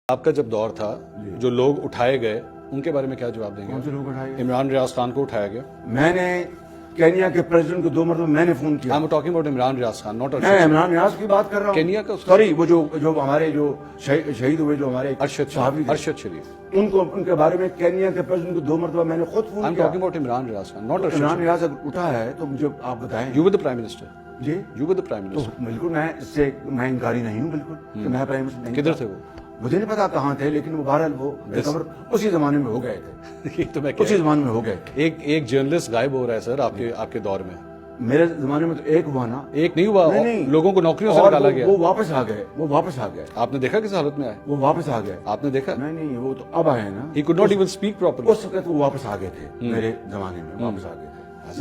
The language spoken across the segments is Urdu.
آپ کا جب دور تھا جو لوگ اٹھائے گئے ان کے بارے میں کیا جواب دیں گے؟ کون سے لوگ اٹھائے گئے؟ عمران ریاض خان کو اٹھایا گیا. میں نے کینیا کے پریزیڈنٹ کو 2 مرتبہ میں نے فون کیا. I'm talking about Imran Riyadh Khan, not میں عمران ریاض کی بات کر رہا ہوں. کینیا کا سوری وہ جو ہمارے جو شہید ہوئے جو ہمارے صحابی تھے ارشد شریف. ان کے بارے میں کینیا کے پریزیڈنٹ کو 2 مرتبہ میں نے خود فون I'm کیا. talking about Imran Riyadh Khan, not Arshad. Imran ریاض اگر اٹھا ہے تو مجھے آپ بتائیں. You were the prime minister. G You were the prime تو minister. بالکل میں اس سے میں انکاری نہیں ہوں بالکل کہ میں پرائم منسٹر نہیں. کدھر تھے وہ؟ مجھے نہیں پتا کہاں تھے لیکن وہ بہرحال وہ اسی زمانے میں ہو گئے تھے. یہ تو میں اسی زمانے میں ہو گئے تھے. ایک جرنلسٹ غائب ہو رہا ہے سر آپ کے دور میں. میرے زمانے میں تو ایک ہوا نا. ایک نہیں ہوا, لوگوں کو نوکریوں سے نکالا گیا. وہ واپس آ گئے. آپ نے دیکھا کس حالت میں آئے؟ وہ واپس آ گئے. آپ نے دیکھا؟ نہیں وہ تو اب آئے نا. He could not even speak properly. اس وقت وہ واپس آ گئے تھے. میرے زمانے میں واپس آ گئے تھے.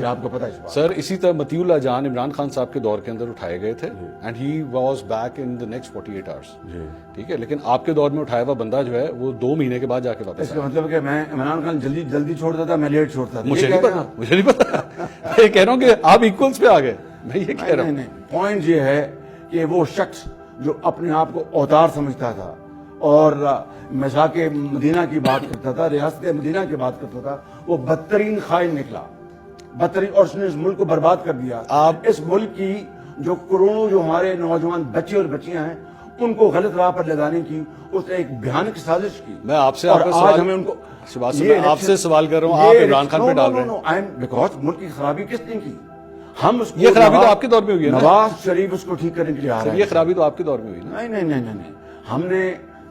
آپ کو پتا ہے سر اسی طرح مطیع اللہ جان عمران خان صاحب کے دور کے اندر اٹھائے گئے تھے and he was back in the next 48 hours. ٹھیک ہے, لیکن آپ کے دور میں اٹھایا ہوا بندہ جو ہے وہ 2 مہینے کے بعد جا کے واپس. اس کا مطلب کہ میں عمران خان جلدی چھوڑتا تھا, میں لیٹ چھوڑتا تھا. مجھے نہیں پتا. میں کہہ رہا ہوں کہ آپ ایکولس پہ آ گئے. میں یہ کہہ رہا ہوں. پوائنٹ یہ ہے کہ وہ شخص جو اپنے آپ کو اوتار سمجھتا تھا اور مساق مدینہ کی بات کرتا تھا, ریاست مدینہ کی بات کرتا تھا, وہ بدترین خائن نکلا. بدترین, اور اس نے اس ملک کو برباد کر دیا. اس ملک کی جو کروڑوں جو ہمارے نوجوان بچے اور بچیاں ہیں ان کو غلط راہ پر لگانے کی اس نے ایک بھیانک سازش کی. میں آپ سے آپ سے سوال کر رہا ہوں, آپ عمران خان پہ ڈال رہے ہیں. بیکاز ملک کی خرابی کس نے کی؟ ہم اس یہ خرابی تو آپ کے دور میں ہوئی ہے. نواز شریف اس کو ٹھیک کرنے کے لیے آ رہا ہے. یہ خرابی تو آپ کے دور میں ہوئی نا. نہیں. ہم نے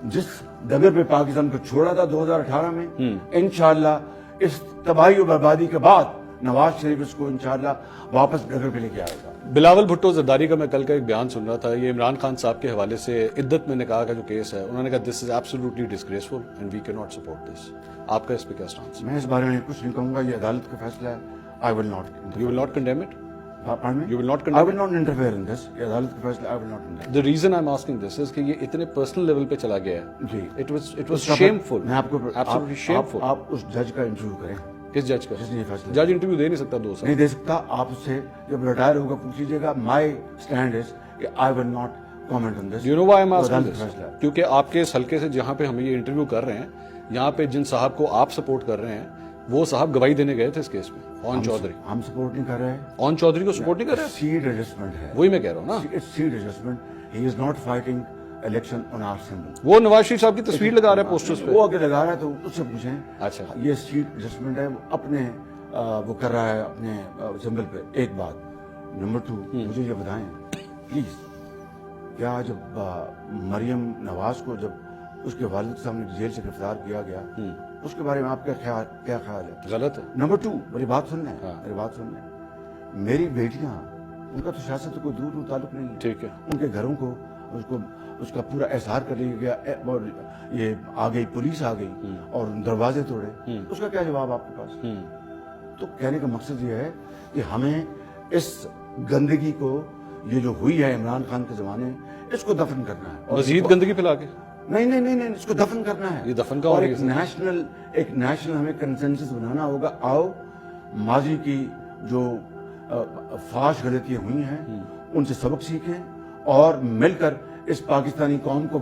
جس ڈگر پہ پاکستان کو چھوڑا تھا 2018 میں, انشاءاللہ اس تباہی و بربادی کے بعد نواز شریف اس کو انشاءاللہ واپس ڈگر پہ لے کے آئے گا. بلاول بھٹو زرداری کا میں کل کا ایک بیان سن رہا تھا. یہ عمران خان صاحب کے حوالے سے عدت میں نکاح کا جو کیس ہے, انہوں نے کہا دس از ایبسولوٹلی ڈسگریسفل اینڈ وی کی ناٹ سپورٹ دس. آپ کا اس پہ کیا اسٹانس؟ میں اس بارے میں کچھ نہیں کہوں گا, یہ عدالت کا فیصلہ ہے. I will not. You will not condemn it. You will not interfere in this. یہ عدالت کا فیصلہ. I will not interfere. The reason I'm asking this is کہ یہ اتنے پرسنل لیول پہ چلا گیا ہے. جی. It was shameful. میں آپ کو absolutely shameful. آپ اس جج کا انٹرویو کریں. کس جج کا؟ جس نے یہ فیصلہ. جج انٹرویو دے نہیں سکتا 2 سال. نہیں دے سکتا. آپ اس سے جب ریٹائر ہوگا پوچھیے گا. My stand is کہ I will not comment on this. You know why I'm asking this? کیونکہ آپ کے اس حلقے سے جہاں پہ ہم یہ انٹرویو کر رہے ہیں, یہاں پہ جن صاحب کو آپ سپورٹ کر رہے ہیں وہ صاحب گواہی دینے گئے تھے اس کیس میں. اون چودھری. ہم سپورٹ نہیں کر رہے ہیں. اون چودھری کو سپورٹ نہیں کر رہے. سیٹ ایڈجسٹمنٹ ہے. وہی میں کہہ رہا ہوں نا. Seat adjustment. He is not fighting election on our symbol. وہ نواز شریف صاحب کی تصویر لگا رہا ہے پوسٹرز پہ. وہ اگر لگا رہا ہے تو اس سے پوچھیں. اچھا. یہ سیٹ ایڈجسٹمنٹ ہے, وہ اپنے وہ کر رہا ہے اپنے سمبل پہ. ایک بات. نمبر 2, مجھے یہ بتائیں پلیز, کیا جب مریم نواز کو جب اس کے والد کے سامنے جیل سے گرفتار کیا گیا اس کے بارے میں آپ کا کیا خیال ہے؟ غلط ہے. نمبر 2, میری بات سن لیں. میری بیٹیاں, ان کا تو سیاست کوئی دور تعلق نہیں ہے. ٹھیک ہے. ان کے گھروں کو اس کا پورا احسار کر لیا گیا اور یہ آ گئی, پولیس آ گئی اور دروازے توڑے. اس کا کیا جواب آپ کے پاس؟ تو کہنے کا مقصد یہ ہے کہ ہمیں اس گندگی کو, یہ جو ہوئی ہے عمران خان کے زمانے, اس کو دفن کرنا ہے. مزید گندگی پھیلا کے نہیں, اس کو دفن کرنا ہے. یہ دفن کا اور ایک نیشنل ہمیں کنسنسس بنانا ہوگا. آؤ ماضی کی جو فاش غلطیاں ہوئی ہیں ان سے سبق سیکھیں اور مل کر اس پاکستانی قوم کو